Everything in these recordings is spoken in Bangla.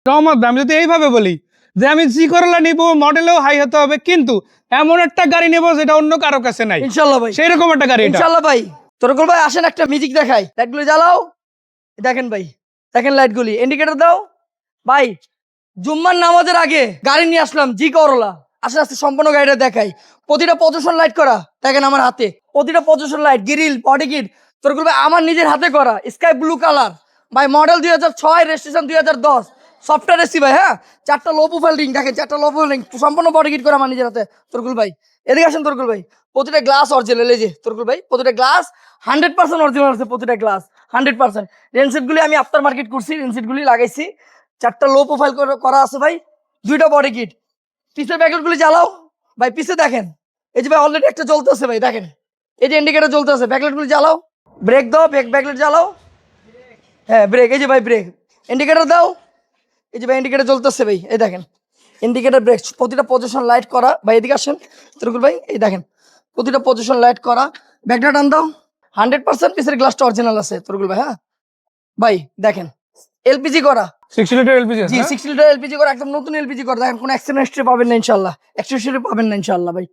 রহমত আমি যদি এইভাবে বলি যে আমি জি করলা নিব, মডেলেও হাই হতে হবে, কিন্তু এমন একটা গাড়ি নেব যেটা অন্য কারো কাছে নাই ইনশাআল্লাহ ভাই, সেই রকম একটা গাড়ি এটা। ইনশাআল্লাহ ভাই। তোরকুল ভাই আসেন একটা মিউজিক দেখাই, লাইটগুলি জ্বালাও। দেখেন ভাই, দেখেন লাইটগুলি, ইন্ডিকেটর দাও ভাই। জুম্মার নামাজের আগে গাড়ি নিয়ে আসলাম জি করলা। আস্তে আস্তে সম্পূর্ণ গাড়িটা দেখাই। প্রতিটা পজিশন লাইট করা, দেখেন আমার হাতে প্রতিটা position light, grill, body kit তোরকুল ভাই আমার নিজের হাতে করা, স্কাই ব্লু কালার ভাই, মডেল 2006, রেজিস্ট্রেশন 2010, সফটওয়্যার এসি ভাই। হ্যাঁ, 4টা লো প্রোফাইল রিং, দেখেন 4টা লো প্রোফাইল রিং, সম্পূর্ণ বডি কিট করা আমার নিজের হাতে তোরকুল ভাই। এদিকে আসেন তোরকুল ভাই, প্রতিটা গ্লাস অরিজিনাল, এই যে তোরকুল ভাই প্রতিটা গ্লাস 100% অরিজিনাল আছে, প্রতিটা গ্লাস 100%। রেনসিটগুলি আমি আফটার মার্কেট করছি, রেনসিটগুলি লাগাইছি, 4টা লো প্রোফাইল করা আছে ভাই, 2টা বডি কিট। পিছের ব্যাকলাইটগুলি জ্বালাও ভাই, পিছে দেখেন এই যে ভাই অলরেডি একটা জ্বলতেছে ভাই, দেখেন এই যে ইন্ডিকেটর জ্বলতেছে। ব্যাকলাইটগুলি জ্বালাও, ব্রেক দাও, ব্যাকলাইট জ্বালাও। হ্যাঁ ব্রেক, এই যে ভাই ব্রেক, ইন্ডিকেটর দাও, এই যে ভাই ইন্ডিকেটর জ্বলতেছে ভাই, এই দেখেন ইন্ডিকেটর, ব্রেক, প্রতিটা পজিশন লাইট করা ভাই। এদিকে আসেন তরকুল ভাই, এই দেখেন প্রতিটা পজিশন লাইট করা। ব্যাকটা টান দাও, 100% পিছের গ্লাসটা অরিজিনাল আছে তরকুল ভাই। হ্যাঁ ভাই দেখেন এলপিজি করা, 60 লিটার এলপিজি জি 60 লিটার এলপিজি করা, একদম নতুন এলপিজি করা। দেখেন কোনো অ্যাক্সিডেন্ট হিস্ট্রি পাবেন না ইনশাআল্লাহ, অ্যাক্সিডেন্ট পাবেন না ইনশাআল্লাহ ভাই।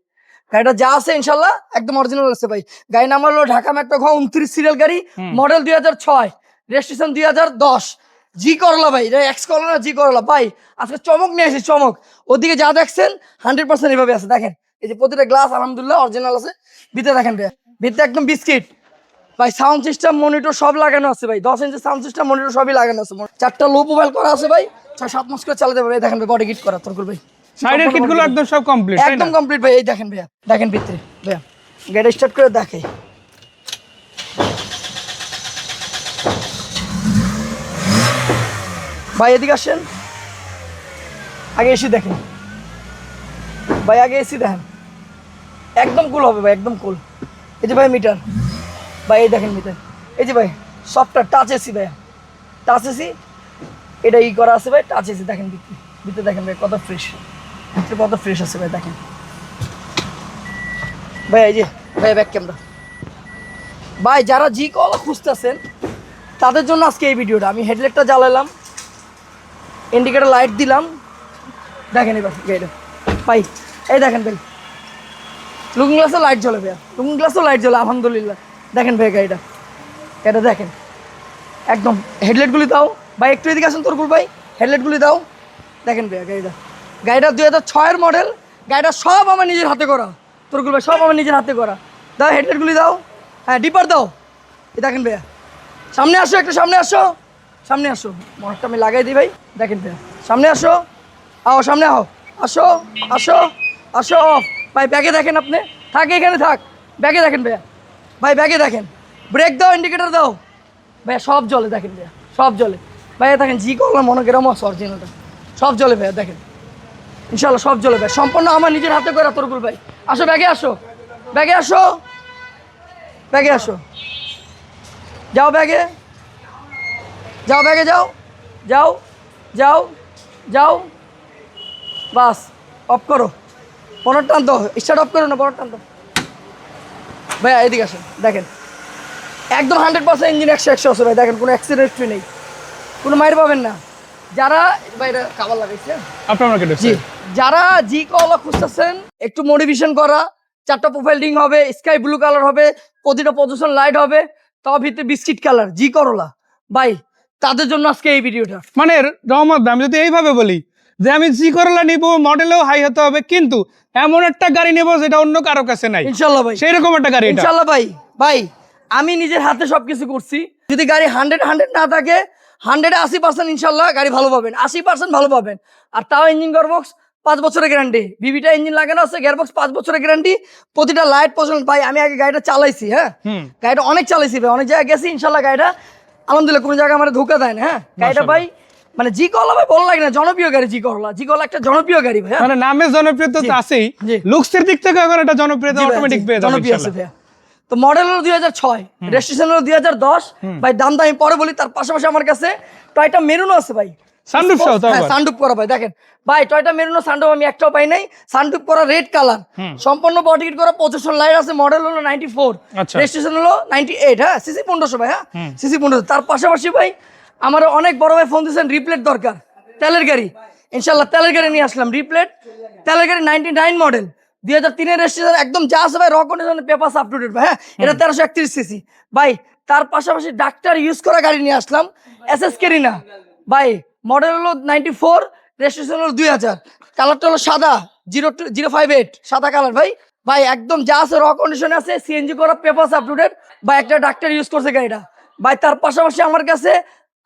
গাড়িটা যা আছে ইনশাআল্লাহ একদম অরিজিনাল আছে ভাই। গাড়ি নাম্বার হলো ঢাকা মেট্রো খ 29 সিরিয়াল গাড়ি, মডেল 2006, রেজিস্ট্রেশন 2010, জি করলা ভাই। এটা এক্স করলা না, জি করলা ভাই। আজকে চমক নিয়ে আসি, চমক। ওদিকে যা দেখছেন 100% এভাবে আছে, দেখেন এই যে প্রতিটা গ্লাস আলহামদুলিল্লাহ অরিজিনাল আছে। ভিতরে দেখেন ভাই, ভিতরে একদম বিস্কিট ভাই। সাউন্ড সিস্টেম, মনিটর সব লাগানো আছে ভাই, 10 ইঞ্চি সাউন্ড সিস্টেম, মনিটর সবই লাগানো আছে। 4টা লো প্রোফাইল করা আছে ভাই, 6-7 মাস করে চালাতে পারবে। দেখেন ভাই বডি কিট করা তরকুল ভাই, সাইডের কিটগুলো একদম সব কমপ্লিট, একদম কমপ্লিট ভাই। এই দেখেন ভাইয়া, দেখেন ভিতরে ভাইয়া, গাড়ি স্টার্ট করে দেখে ভাই। এদিকে আসেন, আগে এসি দেখেন ভাই, আগে এসি দেখেন, একদম কুল হবে ভাই, একদম কুল। এই যে ভাই মিটার ভাই, এই দেখেন মিটার, এই যে ভাই সফটওয়্যার টাচ এসি ভাইয়া, টাচ এসি, এটা ই করা আছে ভাই, টাচ এসি। দেখেন ভিতরে, ভিতরে দেখেন ভাই কত ফ্রেশ, ভিতরে কত ফ্রেশ আছে ভাই, দেখেন ভাই। এই যে ভাই ব্যাক ক্যামেরা ভাই, যারা জি কলা খুঁজতেছেন তাদের জন্য আজকে এই ভিডিওটা। আমি হেডলাইটটা জ্বালালাম, ইন্ডিকেটর লাইট দিলাম, দেখেন এবার গাড়িটা ভাই। এই দেখেন ভাই লুকিং গ্লাসও লাইট জ্বলে ভাইয়া, লুকিং গ্লাসও লাইট জ্বলে আলহামদুলিল্লাহ। দেখেন ভাই গাড়িটা, এটা দেখেন একদম। হেডলাইটগুলি দাও ভাই, একটু এদিকে আসেন তরকুল ভাই, হেডলাইটগুলি দাও। দেখেন ভাইয়া গাড়িটা 2006-এর মডেল। গাড়িটা সব আমার নিজের হাতে করা তরকুল ভাই, সব আমার নিজের হাতে করা। দাও হেডলাইটগুলি দাও, হ্যাঁ ডিপার দাও। এই দেখেন ভাইয়া, সামনে আসো, একটু সামনে আসো, সামনে আসো, মনটা আমি লাগাই দিই ভাই। দেখেন ভাইয়া সামনে আসো, আও সামনে আও, আসো আসো আসো। অফ ভাই, ব্যাগে দেখেন, আপনি থাক এখানে থাক, ব্যাগে দেখেন ভাইয়া, ভাই ব্যাগে দেখেন। ব্রেক দাও, ইন্ডিকেটর দাও ভাইয়া, সব জলে দেখেন ভাইয়া, সব জলে ভাইয়া। দেখেন জি করলাম মনোগ্রাম আছে অরিজিনালটা, সব জলে ভাইয়া, দেখেন ইনশাল্লাহ সব জলে ভাই, সম্পূর্ণ আমার নিজের হাতে করে তরকুল ভাই। আসো ব্যাগে আসো, ব্যাগে আসো, ব্যাগে আসো, যাও ব্যাগে, যাও ব্যাগে, যাও যাও যাও যাও, বাস অফ করো, পনেরো টান তো, স্টার্ট অফ করো না, পনেরো টান তো ভাইয়া। এদিকে আসেন, দেখেন একদম 100% ইঞ্জিন 100 আছে ভাই। দেখেন কোনো অ্যাক্সিডেন্ট নেই, কোনো মাইর পাবেন না। যারা ভাই এটা কাভার লাগাইছে আপনার মার্কেটে, জি, যারা জি কলা খুঁজতেছেন, একটু মডিফিকেশন করা, 4টা প্রোফাইল রিং হবে, স্কাই ব্লু কালার হবে, প্রতিটা পজিশন লাইট হবে, তাও ভিতরে বিস্কিট কালার জি করলা ভাই, তাদের জন্য আজকে এই ভিডিওটা। মানে রহমত আমি যদি এইভাবে বলি যে আমি জি করলা নিব, মডেলেও হাই হতে হবে, কিন্তু এমন একটা গাড়ি নেব যেটা অন্য কারো কাছে নাই ইনশাল্লাহ ভাই, সেই রকম একটা গাড়ি এটা। ইনশাল্লাহ ভাই। ভাই আমি নিজের হাতে সবকিছু করছি। যদি গাড়ি 100 না থাকে, 180% ইনশাল্লাহ গাড়ি ভালো পাবেন, 80% ভালো পাবেন। আর তাও ইঞ্জিন গিয়ারবক্স 5 বছরের গ্যারান্টি, বিবিটা ইঞ্জিন লাগানো আছে, গিয়ারবক্স 5 বছরের গ্যারান্টি, প্রতিটা লাইট পছন্দ ভাই। আমি আগে গাড়িটা চালাইছি, হ্যাঁ গাড়িটা অনেক চালাইছি ভাই, অনেক জায়গায় গেছি ইনশাল্লাহ। গাড়িটা আলহামদুলিল্লাহ কোনো জায়গায় আমার ধোকা দেয় না। হ্যাঁ গাড়িটা ভাই মানে জি করলা ভাই ভালো লাগে না, জনপ্রিয় গাড়ি জি করলা। জি করলা একটা জনপ্রিয় গাড়ি ভাই, মানে নামে জনপ্রিয়তা তো আছেই, লুকসের দিক থেকে এখন এটা জনপ্রিয়তা অটোমেটিক পেয়ে যাবে জনপ্রিয় আছে ভাই। তো মডেল হলো 2006, রেজিস্ট্রেশন হলো 2010 ভাই। দামটা আমি পরে বলি, তার পাশাপাশি আমার কাছে টয়টা মেরুনও আছে ভাই, সানরুফ সহ তো, হ্যাঁ সানরুফ করা ভাই। দেখেন ভাই টয়টা মেরুনও সানরুফ আমি একটাও পাই নাই, সানরুফ করা রেড কালার, সম্পূর্ণ বডি কিট করা, পজিশন লাইট আছে। মডেল হলো 94, রেজিস্ট্রেশন হলো 98, হ্যাঁ সিসি 1500 ভাই, হ্যাঁ সিসি 1500। তার পাশাপাশি ভাই আমার অনেক বড় ভাই ফোন দিয়েছেন, রিপ্লেট দরকার তেলের গাড়ি, ইনশাল্লাহ তেলের গাড়ি নিয়ে আসলাম রিপ্লেট, তেলের গাড়ি 99 মডেল 2003-এর রেজিস্ট্রেশন, একদম যা আছে ভাই র কন্ডিশনের পেপারস আপ টু ডেট ভাই। হ্যাঁ, এটা 1331 সিসি ভাই। তার পাশাপাশি ডাক্তার ইউজ করা গাড়ি নিয়ে আসলাম এসএস কেরিনা ভাই, মডেল হলো 94, রেজিস্ট্রেশন হলো 2000, কালারটা হলো সাদা 058 সাদা কালার ভাই। ভাই একদম যা আছে র কন্ডিশনে আছে, সিএনজি করা পেপারস আপ টু ডেট ভাই, একটা ডাক্তার ইউজ করছে গাড়িটা ভাই। তার পাশাপাশি আমার কাছে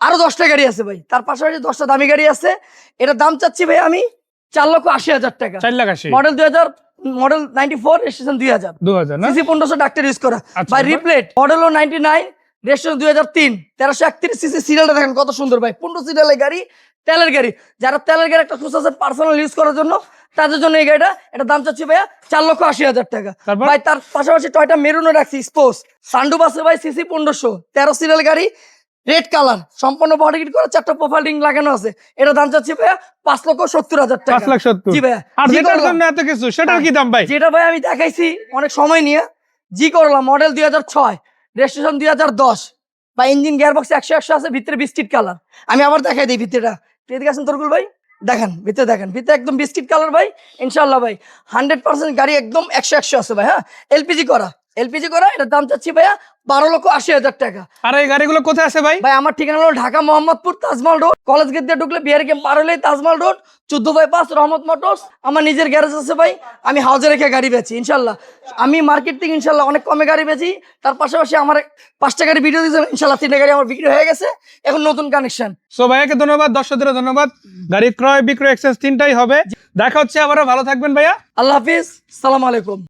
আরো 10টা গাড়ি আছে ভাই, তার পাশাপাশি 10টা দামি গাড়ি আছে। এটা দাম চাচ্ছি ভাই আমি 4,80,000 টাকা, 4,80,000 মডেল 2000, মডেল 94, রেজিস্ট্রেশন 2000, 2000 না সিসি 1500 ডাক্তার ইউজ করা আচ্ছা ভাই। ভাই। রিপ্লেট মডেল 99, রেজিস্ট্রেশন 2003, 1331 সিসি। সিরিয়ালটা দেখেন কত সুন্দর ভাই, 15 সিরিয়ালের গাড়ি, তেলের গাড়ি। যারা তেলের গাড়ি একটা খুঁজতেছে পার্সোনাল ইউজ করার জন্য, তাদের জন্য এই গাড়িটা, এটা দাম চাচ্ছি ভাইয়া 4,80,000 টাকা তারপর? ভাই। তার পাশাপাশি টয়টা মেরুনও রাখছি স্পোর্টস, সানডুপ আছে ভাই, সিসি 1500, 13 সিরিয়াল গাড়ি, রেড কালার, সম্পূর্ণ বডি কিট করা, 4টা প্রোফাইল রিং লাগানো আছে। এটা দাম চাচ্ছি ভাইয়া 5,70,000 টাকা। 5,70,000 জি ভাইয়া। আর জি যেটার করলাম। জন্য এত কিছু, সেটার কি দাম ভাই? যেটা ভাই আমি দেখাইছি অনেক সময় নিয়ে, জি করলাম মডেল 2006, রেজিস্ট্রেশন 2010 বা ইঞ্জিন গিয়ারবক্স 100 আছে, ভিতরে বিস্কিট কালার। আমি আবার দেখাই দিই ভিতরেটা, এদিকে আসেন তরকুল ভাই, দেখেন ভিতরে, দেখেন ভিতরে একদম বিস্কিট কালার ভাই। ইনশাল্লাহ ভাই 100% গাড়ি একদম 100 আছে ভাই। হ্যাঁ, এলপিজি করা, এলপিজি করা। এটার দাম চাচ্ছি ভাইয়া 12,80,000 টাকা। আর এই গাড়িগুলো কোথায় আছে ভাই? ভাই আমার ঠিকানা হলো Dhaka Mohammadpur Tajmahal road, college gate দিয়ে ঢুকলে বিহার ক্যাম্প পার হলেই তাজমহল রোড, 14/5 রহমত মোটরস। আমার নিজের গ্যারেজ আছে ভাই, আমি হাউজে রেখে গাড়ি বেচি ইনশাল্লাহ। আমি মার্কেট থেকে ইনশাল্লাহ অনেক কমে গাড়ি বেচি। তার পাশাপাশি আমার 5টা গাড়ি ভিডিও দিয়েছে ইনশাল্লাহ, 3টা গাড়ি আমার বিক্রি হয়ে গেছে, এখন নতুন কানেকশন। সো ভাইয়াকে ধন্যবাদ, দর্শকদের ধন্যবাদ। গাড়ি ক্রয় বিক্রয় এক্সচেঞ্জ তিনটাই হবে। দেখা হচ্ছে আবারও, ভালো থাকবেন ভাইয়া। আল্লাহ হাফিজ, সালাম আলাইকুম।